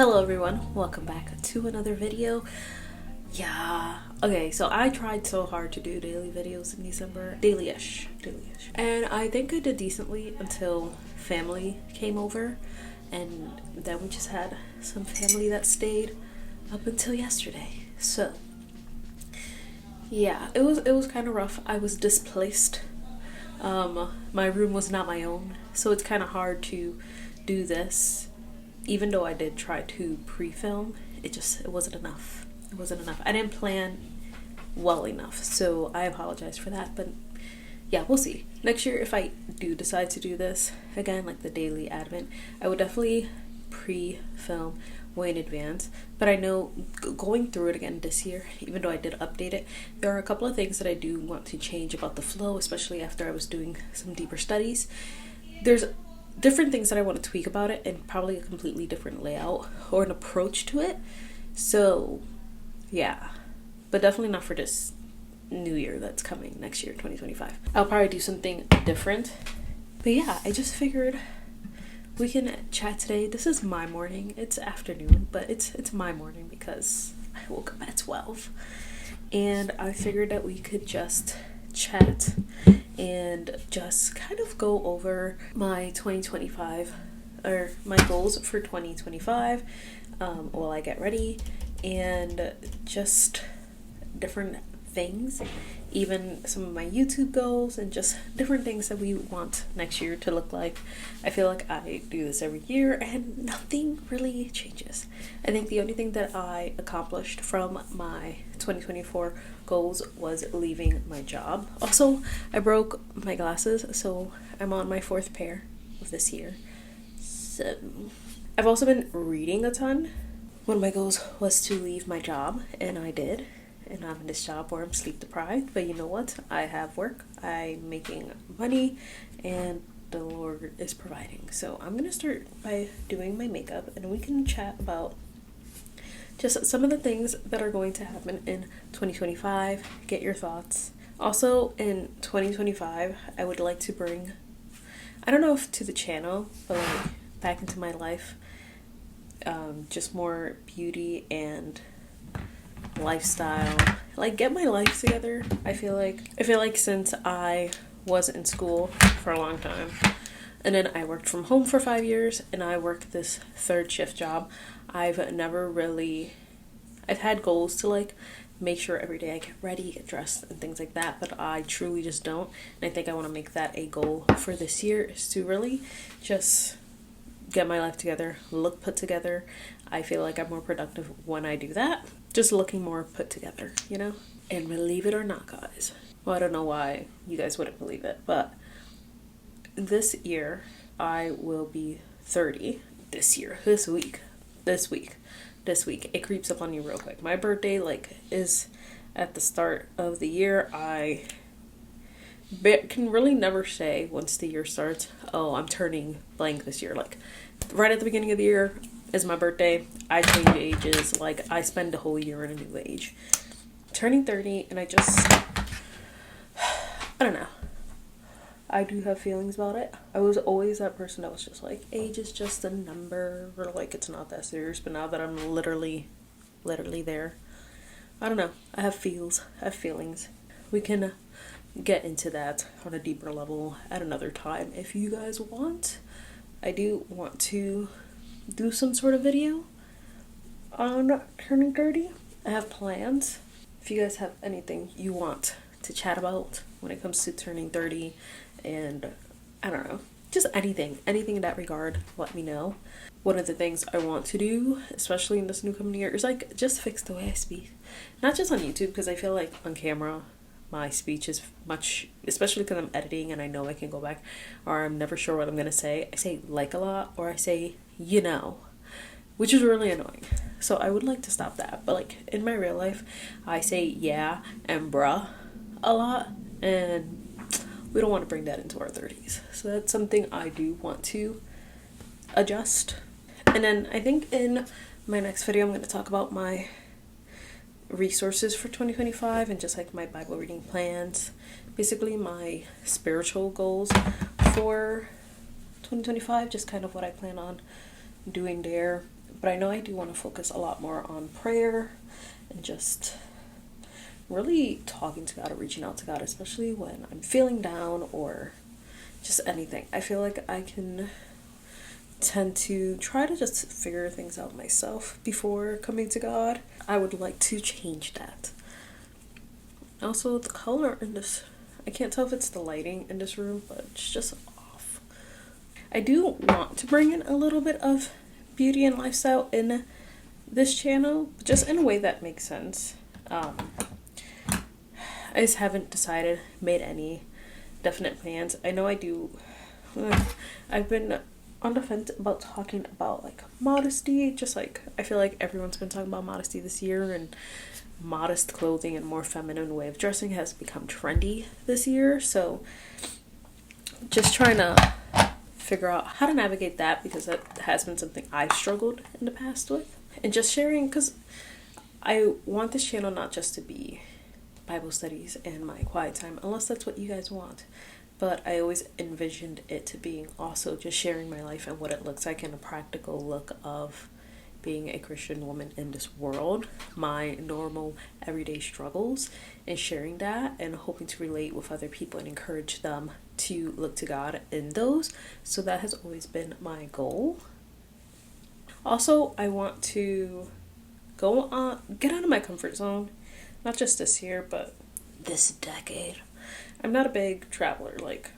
Hello everyone, welcome back to another video. Okay, so I tried so hard to do daily videos in December, daily-ish, and I think I did decently until family came over, and then we just had some family that stayed up until yesterday. So yeah, it was kind of rough. I was displaced. My room was not my own, so it's kind of hard to do this. Even though I did try to pre-film, it wasn't enough. It wasn't enough. I didn't plan well enough, so I apologize for that. But yeah, we'll see. Next year, if I do decide to do this again, like the daily admin, I would definitely pre-film way in advance. But I know going through it again this year, even though I did update it, there are a couple of things that I do want to change about the flow, especially after I was doing some deeper studies. There's different things that I want to tweak about it, and probably a completely different layout or an approach to it. So yeah, but definitely not for this new year that's coming next year, 2025. I'll probably do something different. But yeah, I just figured we can chat today. This is my morning. It's afternoon, but it's my morning because I woke up at 12. And I figured that we could just chat and just kind of go over my 2025 or my goals for 2025 while I get ready, and just different things, even some of my YouTube goals, and just different things that we want next year to look like. I feel like I do this every year and nothing really changes. I think the only thing that I accomplished from my 2024 goals was leaving my job. Also, I broke my glasses, so I'm on my 4th pair of this year. So I've also been reading a ton. One of my goals was to leave my job, and I did. And I'm in this job where I'm sleep deprived, but you know what? I have work, I'm making money, and the Lord is providing. So I'm gonna start by doing my makeup, and we can chat about just some of the things that are going to happen in 2025, get your thoughts. Also in 2025, I would like to bring, I don't know if to the channel, but like back into my life, just more beauty and lifestyle, like get my life together. I feel like since I was in school for a long time, and then I worked from home for 5 years, and I worked this 3rd shift job, I've had goals to like make sure every day I get ready, get dressed and things like that, but I truly just don't. And I think I want to make that a goal for this year, is to really just get my life together, look put together. I feel like I'm more productive when I do that, just looking more put together, you know? And believe it or not, guys, well, I don't know why you guys wouldn't believe it, but this year I will be 30. This week. It creeps up on you real quick. My birthday is at the start of the year. I can really never say once the year starts, oh, I'm turning blank this year. Like right at the beginning of the year is my birthday. I change ages. Like I spend the whole year in a new age. Turning 30, and I don't know. I do have feelings about it. I was always that person that was just like, age is just a number, or like it's not that serious. But now that I'm literally there, I don't know. I have feelings. We can get into that on a deeper level at another time if you guys want. I do want to do some sort of video on turning 30. I have plans. If you guys have anything you want to chat about when it comes to turning 30, and I don't know, just anything in that regard, let me know. One of the things I want to do, especially in this new coming year, is like just fix the way I speak. Not just on YouTube, because I feel like on camera my speech is much, especially because I'm editing and I know I can go back, or I'm never sure what I'm gonna say. I say like a lot, or I say you know, which is really annoying. So I would like to stop that. But like in my real life, I say yeah and bruh a lot, and we don't want to bring that into our 30s. So that's something I do want to adjust. And then I think in my next video, I'm going to talk about my resources for 2025 and just like my Bible reading plans, basically my spiritual goals for 2025, just kind of what I plan on doing there. But I know I do want to focus a lot more on prayer and just really talking to God or reaching out to God, especially when I'm feeling down or just anything. I feel like I can tend to try to just figure things out myself before coming to God. I would like to change that. Also, the color in this, I can't tell if it's the lighting in this room, but it's just off. I do want to bring in a little bit of beauty and lifestyle in this channel, just in a way that makes sense. I just haven't made any definite plans. I know I do. I've been on the fence about talking about like modesty, just like I feel like everyone's been talking about modesty this year, and modest clothing and more feminine way of dressing has become trendy this year. So just trying to figure out how to navigate that, because that has been something I've struggled in the past with. And just sharing, because I want this channel not just to be Bible studies and my quiet time, unless that's what you guys want. But I always envisioned it to being also just sharing my life and what it looks like in a practical look of being a Christian woman in this world, my normal everyday struggles, and sharing that and hoping to relate with other people and encourage them to look to God in those. So that has always been my goal. Also, I want to get out of my comfort zone, not just this year, but this decade. I'm not a big traveler. Like,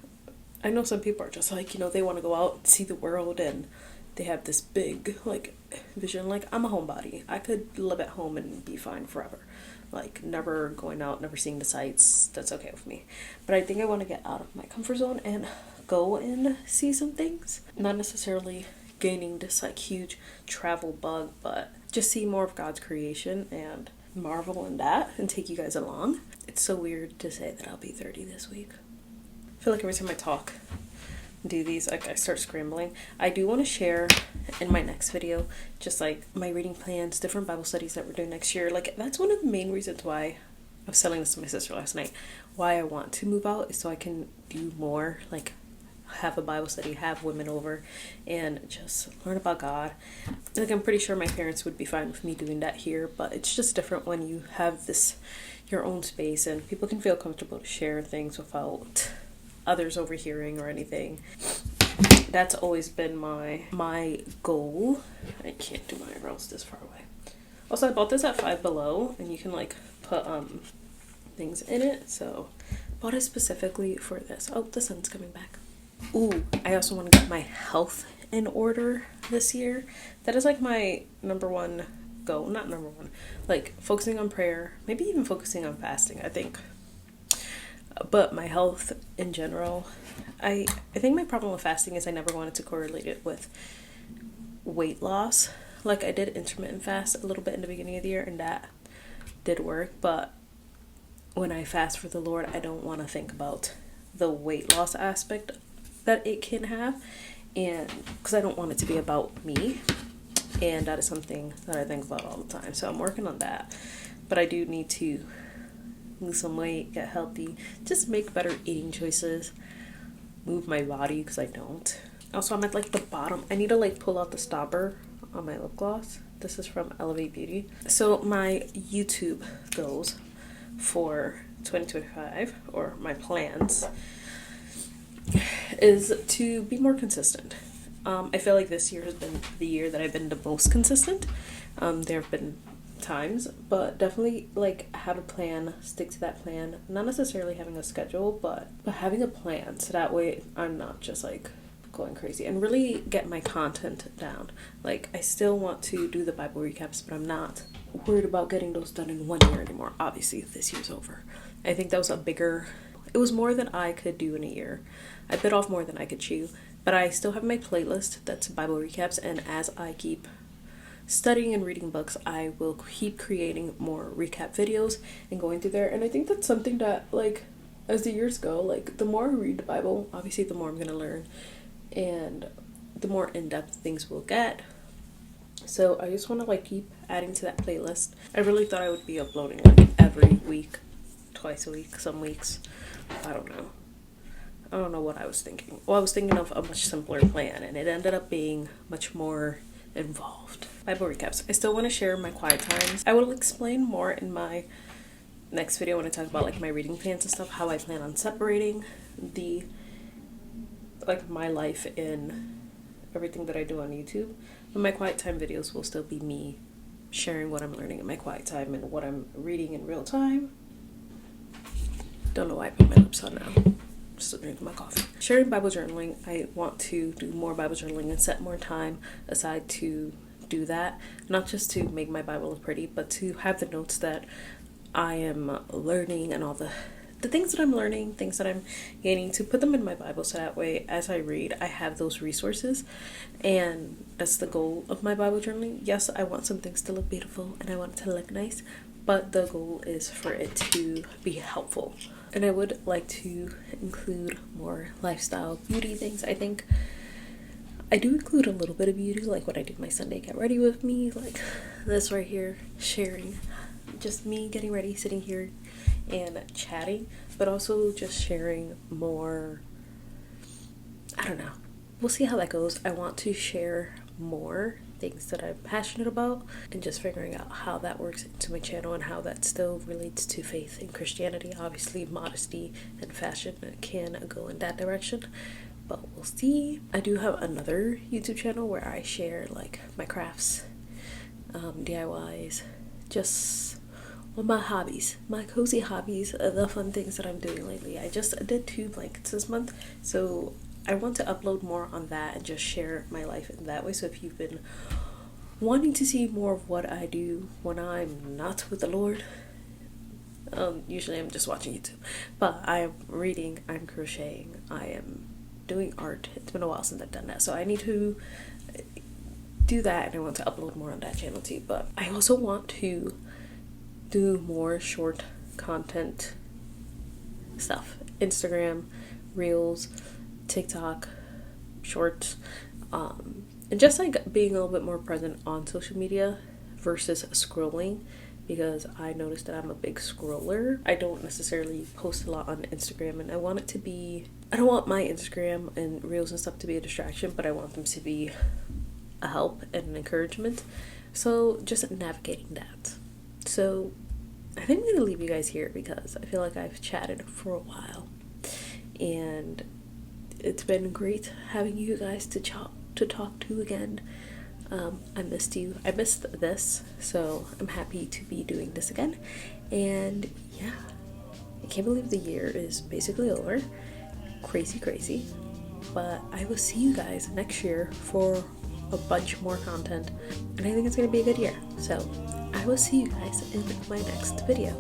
I know some people are just like, they want to go out and see the world, and they have this big, like, vision. Like, I'm a homebody. I could live at home and be fine forever. Like, never going out, never seeing the sights. That's okay with me. But I think I want to get out of my comfort zone and go and see some things. Not necessarily gaining this, like, huge travel bug, but just see more of God's creation and marvel in that and take you guys along. It's so weird to say that I'll be 30 this week. I feel like every time I talk, do these, like, I start scrambling. I do want to share in my next video just like my reading plans, different Bible studies that we're doing next year. Like, that's one of the main reasons why I was telling this to my sister last night, why I want to move out, is so I can do more, like have a Bible study, have women over, and just learn about God. Like, I'm pretty sure my parents would be fine with me doing that here, but it's just different when you have your own space and people can feel comfortable to share things without others overhearing or anything. That's always been my goal. I can't do my eyebrows this far away. Also, I bought this at Five Below, and you can like put things in it, so bought it specifically for this. Oh, the sun's coming back. Ooh, I also want to get my health in order this year. That is like my number one goal. Not number one, like focusing on prayer, maybe even focusing on fasting, I think. But my health in general, I think my problem with fasting is I never wanted to correlate it with weight loss. Like, I did intermittent fast a little bit in the beginning of the year, and that did work. But when I fast for the Lord, I don't want to think about the weight loss aspect that it can have, and because I don't want it to be about me, and that is something that I think about all the time. So I'm working on that, but I do need to lose some weight, get healthy, just make better eating choices, move my body, because I don't. Also, I'm at like the bottom. I need to like pull out the stopper on my lip gloss. This is from Elevate Beauty. So my YouTube goals for 2025, or my plans, is to be more consistent. I feel like this year has been the year that I've been the most consistent. There have been times, but definitely like have a plan, stick to that plan. Not necessarily having a schedule, but having a plan, so that way I'm not just like going crazy, and really get my content down. Like, I still want to do the Bible recaps, but I'm not worried about getting those done in 1 year anymore. Obviously, this year's over. I think that was it was more than I could do in a year. I bit off more than I could chew, but I still have my playlist that's Bible recaps, and as I keep studying and reading books, I will keep creating more recap videos and going through there. And I think that's something that, like, as the years go, like, the more I read the Bible, obviously the more I'm gonna learn, and the more in-depth things will get. So I just want to like keep adding to that playlist. I really thought I would be uploading like every week, twice a week, some weeks. I don't know what I was thinking. Well, I was thinking of a much simpler plan, and it ended up being much more involved. Bible recaps. I still want to share my quiet times. I will explain more in my next video when I talk about like my reading plans and stuff, how I plan on separating the like my life in everything that I do on YouTube. But my quiet time videos will still be me sharing what I'm learning in my quiet time and what I'm reading in real time. Don't know why I put my lips on now. Still drinking my coffee. Sharing Bible journaling. I want to do more Bible journaling and set more time aside to do that. Not just to make my Bible look pretty, but to have the notes that I am learning and all the things that I'm learning, things that I'm gaining, to put them in my Bible so that way as I read, I have those resources. And that's the goal of my Bible journaling. Yes, I want some things to look beautiful and I want it to look nice, but the goal is for it to be helpful. And I would like to include more lifestyle beauty things. I think I do include a little bit of beauty, like when I do my Sunday get ready with me, like this right here, sharing just me getting ready, sitting here and chatting, but also just sharing more. I don't know. We'll see how that goes. I want to share more things that I'm passionate about and just figuring out how that works into my channel and how that still relates to faith and Christianity. Obviously, modesty and fashion can go in that direction, but we'll see. I do have another YouTube channel where I share like my crafts, DIYs, just all my hobbies, my cozy hobbies, the fun things that I'm doing lately. I just did 2 blankets this month, so I want to upload more on that and just share my life in that way. So if you've been wanting to see more of what I do when I'm not with the Lord, usually I'm just watching YouTube, but I am reading, I'm crocheting, I am doing art. It's been a while since I've done that, so I need to do that, and I want to upload more on that channel too. But I also want to do more short content stuff, Instagram, Reels, TikTok, Shorts, and just like being a little bit more present on social media versus scrolling, because I noticed that I'm a big scroller. I don't necessarily post a lot on Instagram, and I want it to be, I don't want my Instagram and Reels and stuff to be a distraction, but I want them to be a help and an encouragement. So just navigating that. So I think I'm going to leave you guys here because I feel like I've chatted for a while, and it's been great having you guys to talk to again. I missed you. I missed this, so I'm happy to be doing this again. And yeah, I can't believe the year is basically over. Crazy. But I will see you guys next year for a bunch more content, and I think it's going to be a good year. So I will see you guys in my next video.